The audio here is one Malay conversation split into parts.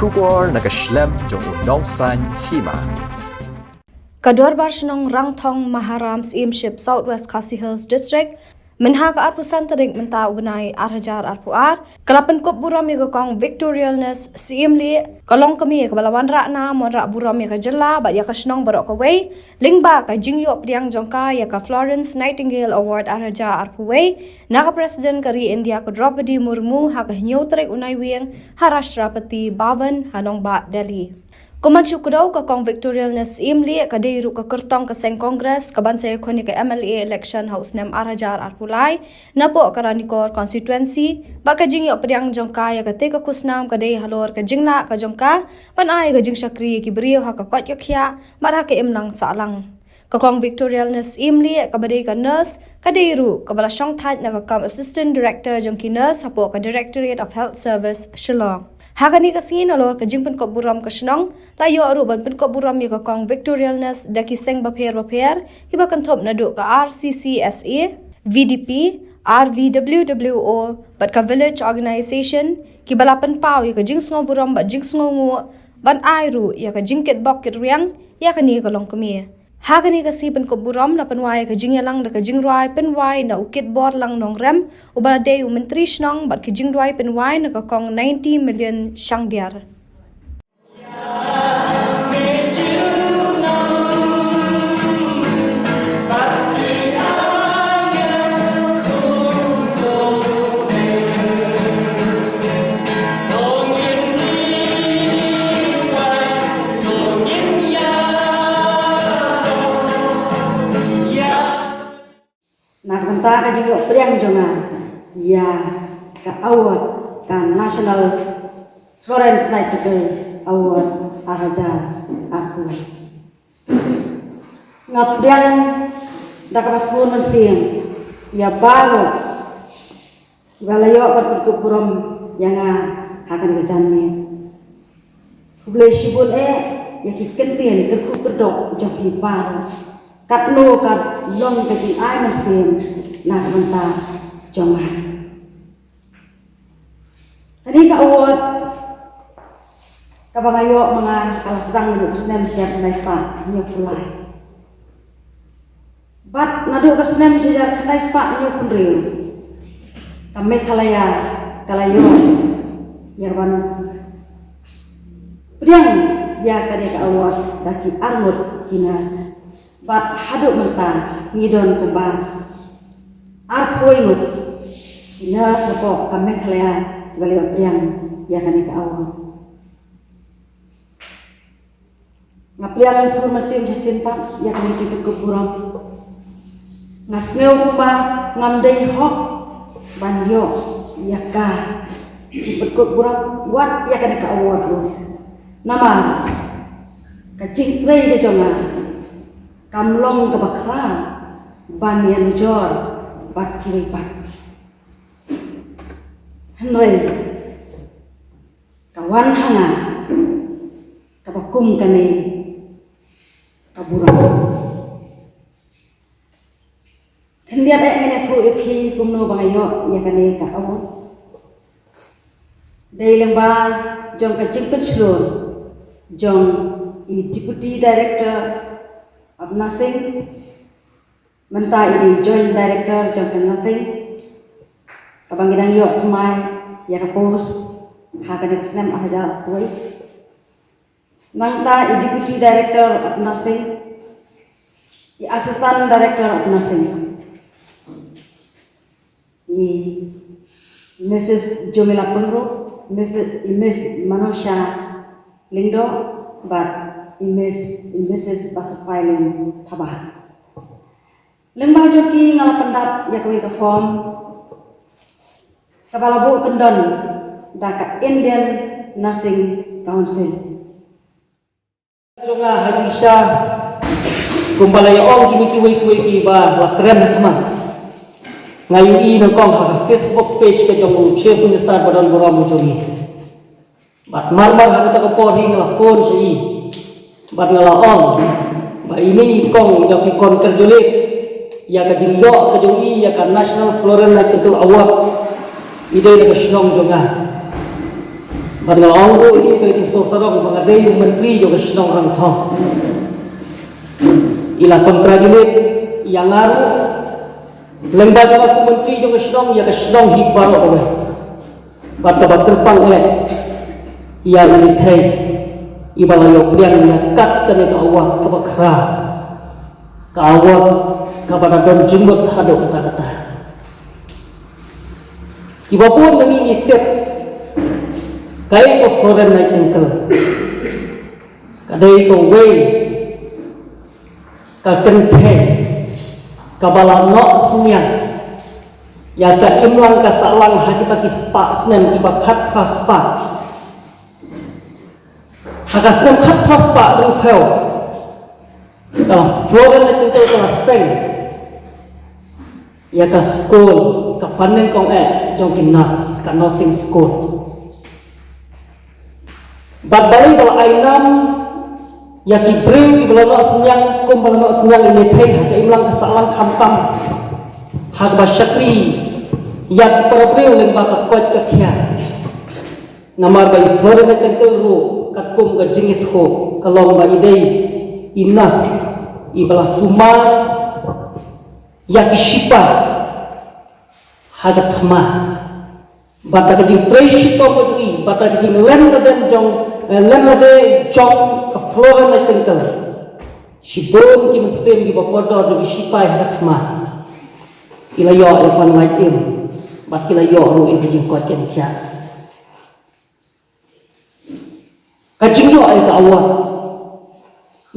Shubor nakaslem jong unongsan hima. Kador Barshnong Rangthong Maharam Steamship Southwest Khasi Hills District Menha ka arpusan tarik menta ugnai arhajar arpuar kalapan kop buram ya kong Victorialness Siemli kalong kami ka balawan rakna mon rak buram ya ka jela ba ya ka snong barok ka wei lingba ka jingyo priang jongka ya ka Florence Nightingale Award arhajar arpuwei naka president kari India ka Draupadi Murmu ha ka nyo tarik unai wieng Harashtrapati Bhavan Hanong ba Delhi Kuman syukudau ka kong Victorialness Imli ka deiru ka kertong ka seng Congress ka bansay khoni ka MLA election house nem arhajar arpulai napo ka ranikor constituency ba ka jingyo priang jongka ya ka te ka kusnam ka dei halor ka jingla ka jongka pan ai ka jing sakri ki brio ha ka kwat yakya ba ha ka imlang salang ka kong Victorialness Imli ka badai ka nurse ka deiru ka bala syong that na ka kam assistant director jongki nurse hapo ka Directorate of Health Service Shillong Hakani kasin alor ka jingpan ko buram ka snong layo aruban pen ko buram ya ka kong Victorialness daki seng bapher kiba kan thop na do ka RCCSA VDP RVWWO bat ka village organization kibalapan pau ya ka jingsngo buram bat jingsngo ngu ban airu ya ka jingket bok kit riang ya ka ni ka long kami Hakani kasi pen ko buram la penwai ka jingya lang da ka jingrai penwai na ukit bor lang nong rem ubala day menteri snong bat ka jingrai penwai na ka kong 90 million shangdiar Nakanta ka juga priang jonga ya ka award ka National Florence Nightingale Award arhajar aku ngapriang da ka pasmun mensiang ya baru galayo pat kupurom yang akan kejanmi boleh sibun ya kikentien terku kedok joki baru kat no kat long ka jing ai man sim na kanta jonga tadi ka award ka bangayo mga kalasdang no snem siap na pa niyo pulai bat nadu ka snem siap na pa niyo punriu kami kalayo yarwan priang ya kani ka award daki armut kinas bat haduk menta ngidon kumba arpoi mut ina sepo kami kalian balik priang ya kani ka awal ngapriang sur mesin simpak ya kani ciput kuburam ngasneu kumba ngamdei hok banyo ya ka ciput kuburam wat ya kani ka awal nama kacing trei de jonga kamlong ke bakra ban yan jor bat kiri pat henry kawan hana kabakum kane kabura hendiat ngene thu epi kumno bangayo ya kane ka awu dei lengba jong ka chimpet slon jong i deputy director of nursing menta ini joint director jong nursing kabangidang yo thumai ya ka post ha ka nesnem ahajar koi nangta i deputy director of nursing i assistant director of nursing i Mrs. Jomila Pengro Miss Manosha Lindo but Mrs. Basapailing Tabah. Lembah joki ngala pendap ya kuwi ka form kabalabu kendon daka Indian Nursing Council. Jonga Haji Shah kumbalaya ong kimi kiwi ki ba la keren thama. Ngayu i nang kong ha Facebook page ke jong share pun start badon boram jogi. Bat mar ha ta ko por hi ngala phone si bat ngala om ba ini kong ida ki kon terjulit ya ka jingyo ka jongi ya ka National Florence Nightingale Award ide ka shnong jonga Padahal orang itu itu sosok mengadai menteri juga senang orang tahu. Ila congratulate yang ngaru lembaga aku menteri juga senang ya kesenang hibar awak. Pada terpang ia ini thay ibala yo priang ia kat kene ke awak ke bakra ke awak kepada don jumut hadok kata-kata. Iba pun mengingat kaya ko foreign night ankle kadai ko way ka kenthe ka bala no senyang ya ka imlang ka salang hakita ki spa snem iba khat paspa haka snem khat paspa rupel ka foreign night ankle ka seng ya ka school ka panen kong jong kinas ka nursing school. Badai bala ainam ya kibreu ibala no senyang kum bala no senyang ini thay hak imlang kesalang khampam hak basyakri ya perbreu lemba ka kuat ka khia namar bai florene tenteru ka kum ga jingit ho kalong ba idei inas ibala suma ya kishipa hak thma bata ka jing preshi to ko dui bata ka jing lem den jong lem de jong ka flora na tentel shibon ki mesem ki bakodo do shipai hatma ila yo elpan light in bat kila yo ru in jing ko ken kya ka jing yo ai ka awak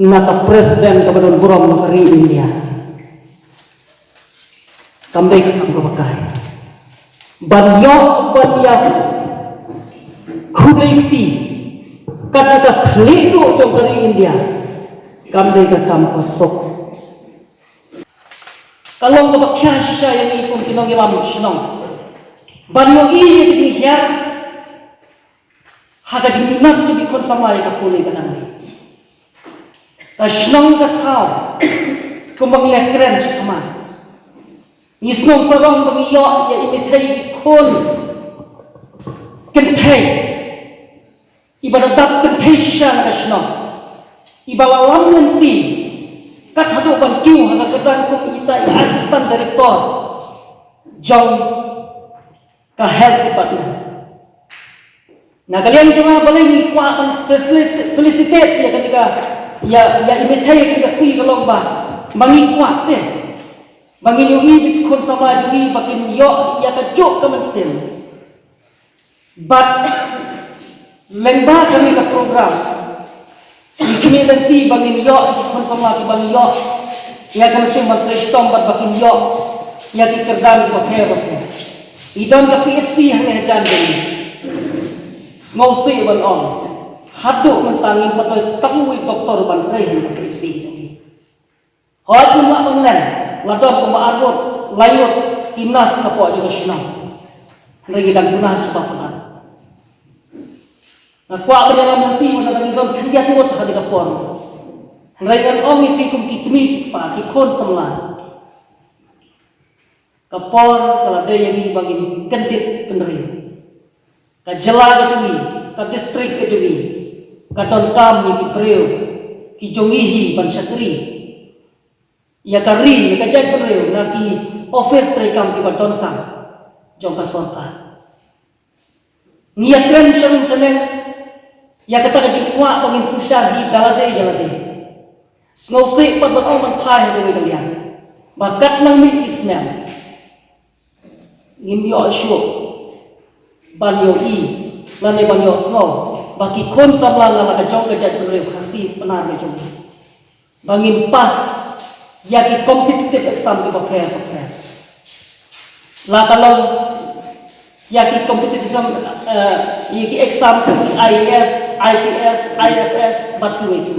na ka president ka badon buram na kari India kambe ka bakai banyo banya khulekti kata khlido jong kari India kamde ka kam kosok kalong ko bakya sisa yang ipon kinong ilam sinong banyo iya kiti hiar haga jiminat tu bikon samay ka puli ka nang ta sinong ka tao kumbang lekren sa kaman nisnong sarong bangiyo ya imitay kon kentay ibadat kentay siya na sinong ibalalang nanti kat hado ban kiu haga kedan kum ita asistan direktor jong ka health department na kalian cuma boleh ni kuat felicitate ya ketika ya imitay ketika si kalong ba mangi kuat te bangin yung ibig kon sama juli bakin yo ya ka jok ka mensin but lemba kami ka program ikimi nanti bangin yo kon sama ki bangin yo ya ka mensin magprestom bat bakin yo ya ki kerdan ko kero ke idon ka PhD hang jan deni ngausi ban on hadu mentangin patoy tangui doktor ban pre hang PhD hoy cuma online ladon pemaarut layut kinas kapok juga senang lagi dan guna sebab pelan nah kuat berjalan nanti mana lagi don kerja tuat hadi kapor lagi kan om itu kum kitmi pak ikon semula kapor kalau dia yang bagi kentit peneri ka jela ke jumi ka distrik ke jumi ka don kam ni priu ki jongihi ban syakri ya kari ya kajak perlu naki office terekam di badon kam jongka sorka niat kren shalom senen ya kata kajik kuat pangin susah di dalade snowsi pat bat oman pai dewe kalian bakat nang mi islam ngim yo shu ban yo i lane ban yo snow baki kon sablan la ka jong kajak perlu kasih penar me jong bangin pas yaki competitive exam di pakai lah kalau yaki competitive exam yaki exam IAS, IPS, IFS batu itu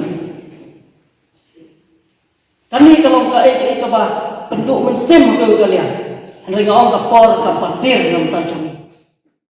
kami kalau ka ba penduk mensem ke kalian henry ngong ka por ka patir nam ta jong